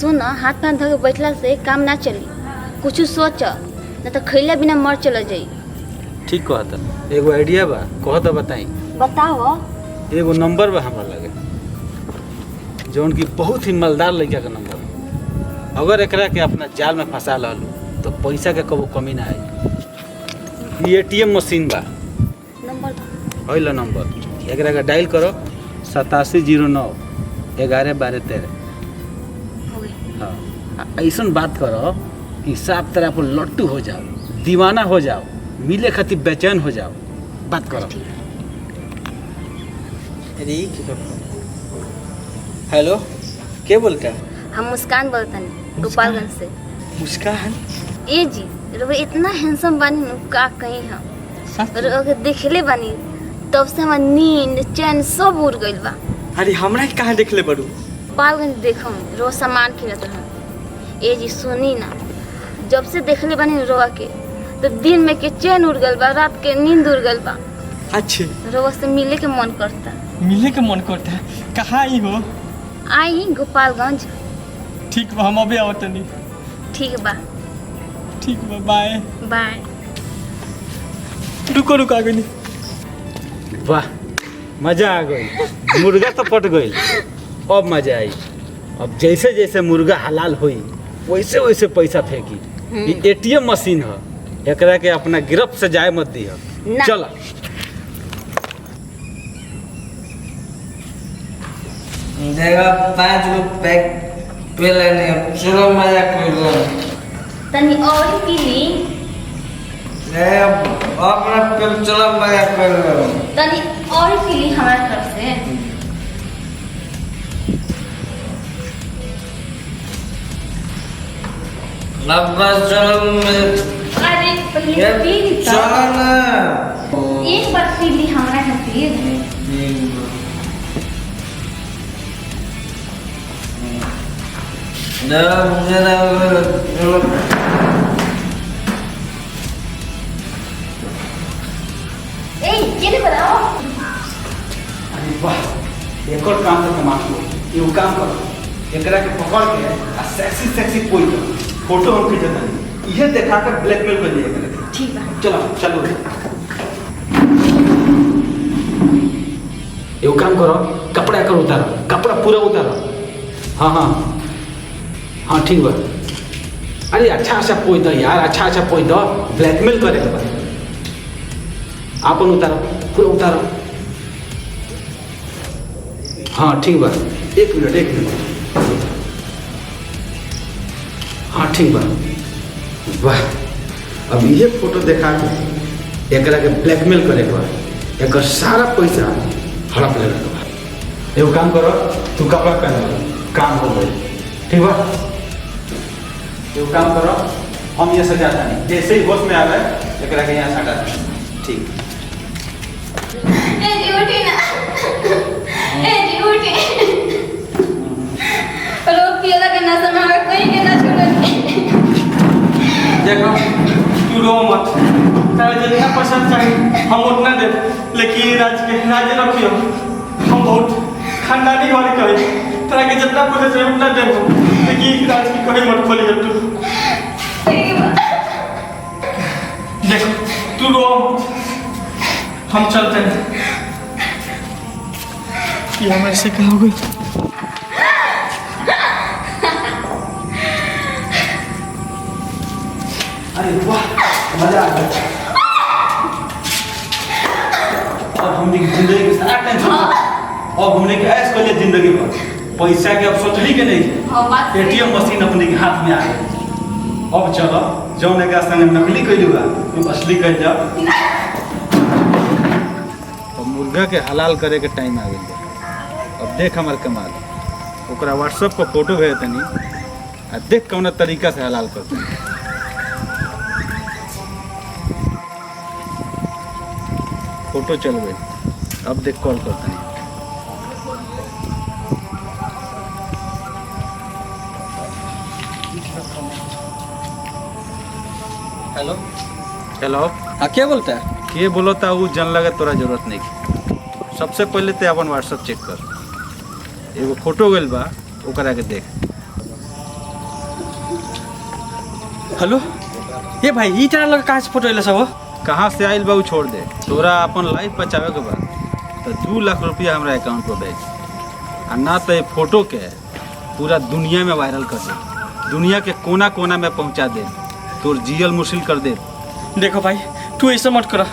सुन, हाथ पाँव धो के बैठला से काम ना चली, कुछ सोच न तो खैला बिना मर चल जाई। ठीक कहता। एगो आइडिया बा, कहता बताई। बताओ। एगो नंबर बा हमरा लगे जौन की बहुत ही मालदार लड़का का नंबर। अगर एकरा के अपना जाल में फंसा लू तो पैसा के कबो कमी ना आई। एटीएम मशीन बा। नंबर होइला नंबर एकरा के डायल करो 8709 11 12 13। हाँ, ऐसा बात करो कि साफ तरह पर लट्टू हो जाओ, दीवाना हो जाओ, मिले खातिर बेचैन हो जाओ। बात करो। हेलो, के बोलता है? हम मुस्कान बोलतनी गोपालगंज से। मुस्कान? ए जी, रउआ इतना हैंडसम बानी न, का कहीं हम रउआ के देखले बानी तब से हमार नींद चैन सब उड़ गइल बा। अरे हमरा के कहाँ देखले बड़ू? गोपालगंज देखम रोज सामान खरीदत रहन। ए जी सुनी ना, जब से देखले बानी रउआ के तो दिन में के चैन उड़ गइल बा, रात के नींद उड़ गइल बा। अच्छे, रउआ से मिले के मन करता। मिले के मन करता है? कहाँ आई हो? आई गोपालगंज। ठीक बा, हम अबे आवत नहीं। ठीक बा। ठीक बा, बाय बाय। रुको रुको, आ गई। वाह, मजा आ गई। मुर्गा तो पट गई, अब मजा आई। अब जैसे जैसे मुर्गा हलाल हुई वैसे वैसे पैसा फेंकी। ये एटीएम मशीन है, एकरा के अपना गिरफ्त से जाए मत दी। चल देगा 5 गो पैक पे लेने। चलो मजा कर लो। तनी और पी ली। अपना पे चलो मजा कर लो। तनी और पी ली हमारे तरफ से। बस चलो। अरे पहले पी ली तो। चलो ना। एक बार पी ली हमारे खातिर। ए ये बताओ। अरे वाह, एक और काम से कमा लो। ये काम करो, एकरा के पकड़ के आ सेक्सी सेक्सी कोई फोटो हम खींचत नहीं, इहे देखा कर ब्लैकमेल कर दिए एकरा। ठीक बा। चलो चलो। ये काम करो, कपड़ा कर उतारो, कपड़ा पूरा उतारो। हाँ हाँ हाँ, ठीक बा। अरे अच्छा पोई दो यार, अच्छा पोई दो, ब्लैकमेल करे के बा। आपन उतारो, पूरा उतारो। हाँ ठीक बा, एक मिनट। हाँ ठीक बा। वाह, अब ये फोटो देखा के एकरा के ब्लैकमेल करे के बा, एकर सारा पैसा हड़प ले के बा। एगो काम करो, तू कपड़ा पहन लो, काम हो गई। ठीक बा, एगो काम करो, हम ये सजाता नहीं, जैसे ही होश में आवे एकरा के यहाँ सटा दे। ठीक। ए जी उठी ना। ए जी उठी। रोज पियला के नशा में हमें कोई के ना छोड़े। देखो, तू रो मत। तारे जितना पैसा चाहिए हम उतना दे, लेकिन राज रखियो। हम बहुत खानदानी घर के हैं, तारा के जितना पैसा चाहिए उतना दे, लेकिन राज की कहीं मत खोलिए तू। देखो, तू रो मत, हम चलते हैं। ये हमारे से कहा होगा? अरे वाह, मजा आ गया। अब हमने जिंदगी के सारा टेंशन और हमने के ऐश कर लिया जिंदगी भर। पैसा के अब सोचली के नहीं, एटीएम मशीन अपने के हाथ में आ गई। अब चलो, जौन एक संग नकली कैलूगा तू असली कर जाओ। अब मुर्गा के हलाल करे के टाइम आ गई। अब देख हमार कमाल, ओकरा व्हाट्सएप पर फोटो भेज तनी, आ देख कौन तरीका से हलाल करते। फोटो चल गई, अब देख कॉल करते हैं। Hello hello. हाँ, क्या बोलता है? के बोलो था वो जन लगे तोरा जरूरत नहीं। सबसे पहले ते अपन व्हाट्सएप चेक कर, एगो फोटो गइल बा, ओकरा के देख। हेलो ये भाई ई तरह लगा कहाँ से फोटो अइले सब हो? कहाँ से आइल बा उ छोड़ दे, तोरा अपन लाइफ बचावे के बा तो 2 लाख रुपया हमरा अकाउंट पर भेज, आ ना तो ये फोटो के पूरा दुनिया में वायरल कर दे, दुनिया के कोना कोना में पहुंचा दे, तोर जियल मुश्किल कर दे। देखो भाई तू ऐसा मत करा,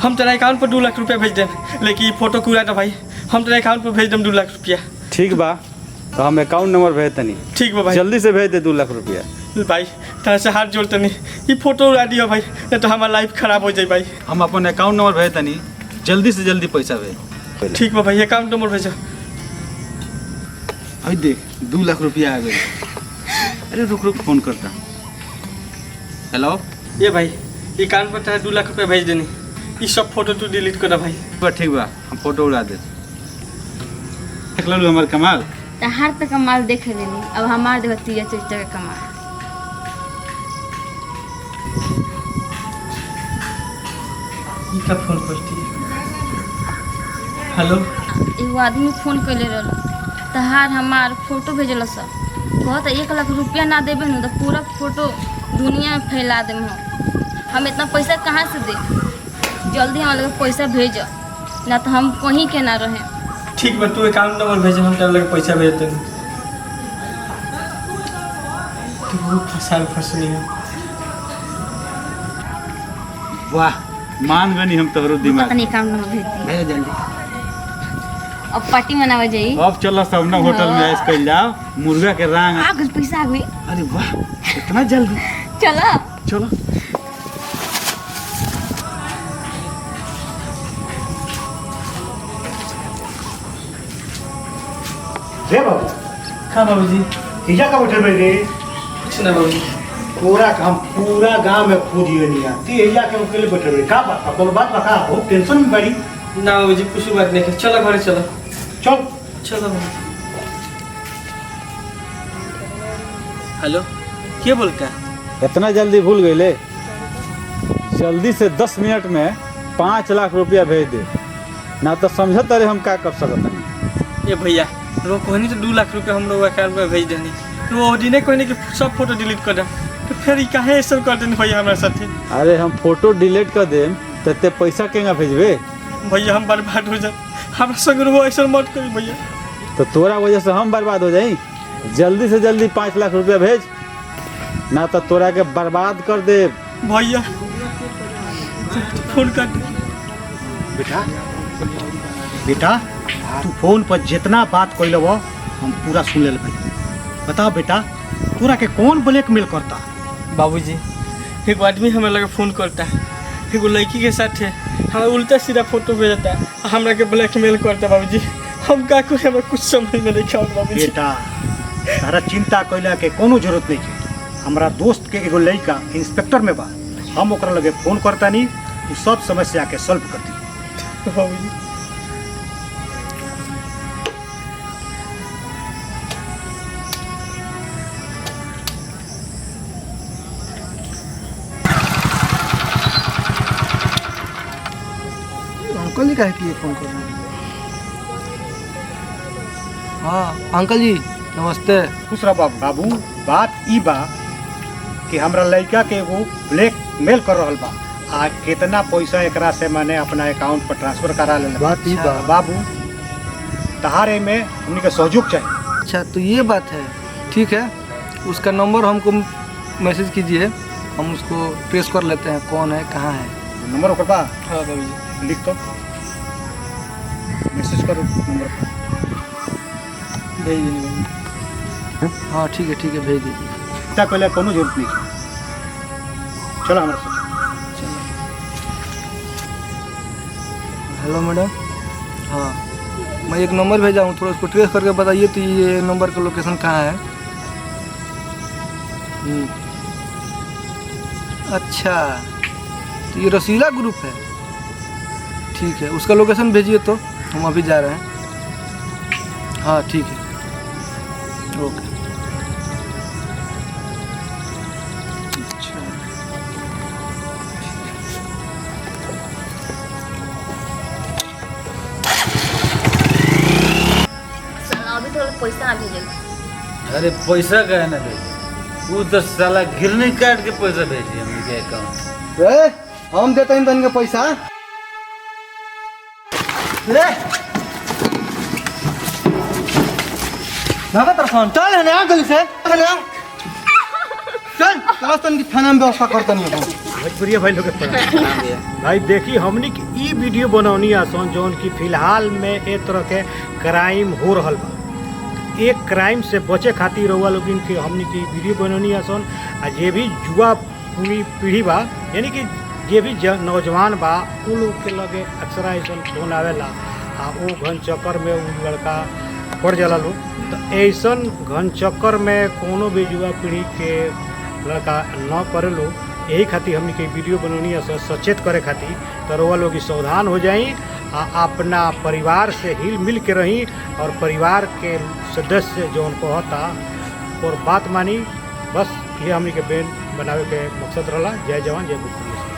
हम तेरा अकाउंट पर 2 लाख रुपया भेज दें, लेकिन ये फोटो कूड़ा ना भाई, हम तेरा अकाउंट पर भेज दें 2 लाख रुपया। ठीक बा, तो हम अकाउंट नंबर भेज तनी, ठीक बा भाई। जल्दी से भेज दे 2 लाख रुपया। भाई तेरा से हाथ जोड़ते नहीं, ये फोटो उड़ा दियो भाई, नहीं तो हमारा लाइफ खराब हो जाए भाई। हम अपन अकाउंट नंबर भेज तनी, जल्दी से जल्दी पैसा भेज। ठीक बा भाई, अकाउंट नंबर भेजो। अभी देख 2 लाख रुपया आ गए। अरे रुक रुक फोन करता। हेलो ये भाई ये अकाउंट पर तेरा 2 लाख रुपया भेज देनी, ये सब फोटो तू डिलीट कर भाई। ठीक बा, हम फोटो उड़ा दे। देख लो हमार कमाल। तहार तक कमाल देख लेनी, अब हमार देखो तीजा चौचा का कमाल। ये का फोन करती है? हेलो एगो आदमी फोन कैले रहल, तहार हमार फोटो भेजल सब, कहत 1 लाख रुपया ना देबे न तो पूरा फोटो दुनिया में फैला देम हम इतना पैसा कहाँ से दे, जल्दी हम लोग पैसा भेज, ना तो हम कहीं के ना रहे। ठीक बा, तू अकाउंट नंबर भेज, हम तेरे लगे पैसा भेज देंगे। तू बहुत फंसनी है। वाह मान गनी हम तोहरो दिमाग। पता नहीं अकाउंट नंबर भेज दी, भेज जल्दी। अब पार्टी मनावे जाई। अब चलो सबना होटल में ऐश कर जाओ, मुर्गा के रांग। आ कुछ पैसा आ गई। अरे वाह इतना जल्दी, चलो चलो। रे बाबू हाँ बाबू जी। हिजा का बैठल रे? कुछ ना बाबू जी। पूरा काम पूरा गांव में खोजिए नहीं आती, हिजा के अकेले बैठल रे? का बात अपन बात बता, बहुत टेंशन में बड़ी। ना बाबू जी कुछ बात नहीं, चलो घर चलो। चल चलो बाबू। हेलो क्या बोलता है? इतना जल्दी भूल गए ले? जल्दी से 10 मिनट में 5 लाख रुपया भेज दे, ना तो समझत अरे हम क्या कर सकते। ये भैया वो कहनी तो 2 लाख रुपया हम लोग अकाउंट में भेज देनी, तो वो दिन कहनी कि सब फोटो डिलीट कर दे, तो फिर काहे ऐसा कर देनी भैया हमारे साथ? अरे हम फोटो डिलीट कर देम तो ते पैसा केगा भेजबे? भैया हम बर्बाद हो जाए, हमारा संग वो ऐसा मत करी भैया। तो तोरा वजह से हम बर्बाद हो जाई। जल्दी से जल्दी 5 लाख रुपया भेज, ना तो तोरा के बर्बाद कर दे। भैया फोन कर दे। बेटा बेटा तू फोन पर जितना बात कैल हम पूरा सुन ले भाई। बताओ बेटा तोरा के कौन ब्लैकमेल करता? बाबूजी एक आदमी हमें लगे फोन करता है, एगो लड़की के साथ है, हमें उल्टा सीधा फोटो भेजता है, हमरा के ब्लैकमेल करता है। बाबूजी हम का कोई हमें कुछ समझ में नहीं आवत बाबूजी। बेटा तारा चिंता कैला के कोनो जरूरत नहीं है। हमारा दोस्त के एगो लड़का इंस्पेक्टर में बा, हम ओकरा लगे फोन करता नहीं, तू सब समस्या के सॉल्व कर दी। बाबूजी अंकल जी काहे के लिए फोन कर रहे हैं? हाँ अंकल जी नमस्ते। खुश रह बाबू। बाबू बात ई बा कि हमरा लड़का के एगो ब्लैकमेल कर रहल बा, आ कितना पैसा एकरा से मैंने अपना अकाउंट पर ट्रांसफर करा लेना। बात ई बा। बाबू तहारे में हमनी के सहयोग चाहिए। अच्छा तो ये बात है, ठीक है उसका नंबर हमको मैसेज कीजिए, हम उसको ट्रेस कर लेते हैं कौन है कहाँ है। नंबर ओकर बा? हाँ बाबूजी लिख तो मैसेज करो नंबर पर। भेज देनी बाबू। हाँ ठीक है भेज दीजिए। चिंता कैला कोनो जरूरत नहीं है। चलो हमारे साथ। Hello madam. हाँ मैं एक नंबर भेजा हूँ, थोड़ा उसको ट्रेस करके बताइए तो ये नंबर का लोकेशन कहाँ है। अच्छा तो ये रसीला ग्रुप है, ठीक है उसका लोकेशन भेजिए तो हम अभी जा रहे हैं। हाँ ठीक है ओके। अच्छा अभी थोड़ा पैसा ना भेजल। अरे पैसा का है ना दे, वो तो साला गिरनी काट के पैसा भेजी हमने के अकाउंट। रे हम देते हैं तन के पैसा ले ना तरफन चल है ना गली से चल चल तन की थाना में व्यवस्था करता नहीं है भोजपुरी भाई लोग भाई देखी हमनी की ई वीडियो बनौनी आसन जौन की फिलहाल में एक तरह के क्राइम हो रहल बा। एक क्राइम से बचे खातिर रउआ लोगिन के हमनी की वीडियो बनौनी आसन आ जे भी युवा पूरी पीढ़ी बा यानी कि जे भी नौजवान बा उ लोग के लगे अक्सर ऐसा फोन आवेला आ वो घन चक्कर में उ लड़का पड़ जाला लोग। तो ऐसा घन चक्कर में कोनो भी युवा पीढ़ी के लड़का न करे लोग यही खातिर हमने के वीडियो बनौनी है सचेत करे खातिर। तो रउआ लोग सावधान हो जाई आ अपना परिवार से हिल मिल के रही और परिवार के सदस्य जो उनको होता और बात मानी। बस ये हमने के बेन बनावे के मकसद रहा। जय जवान जय भूपेश।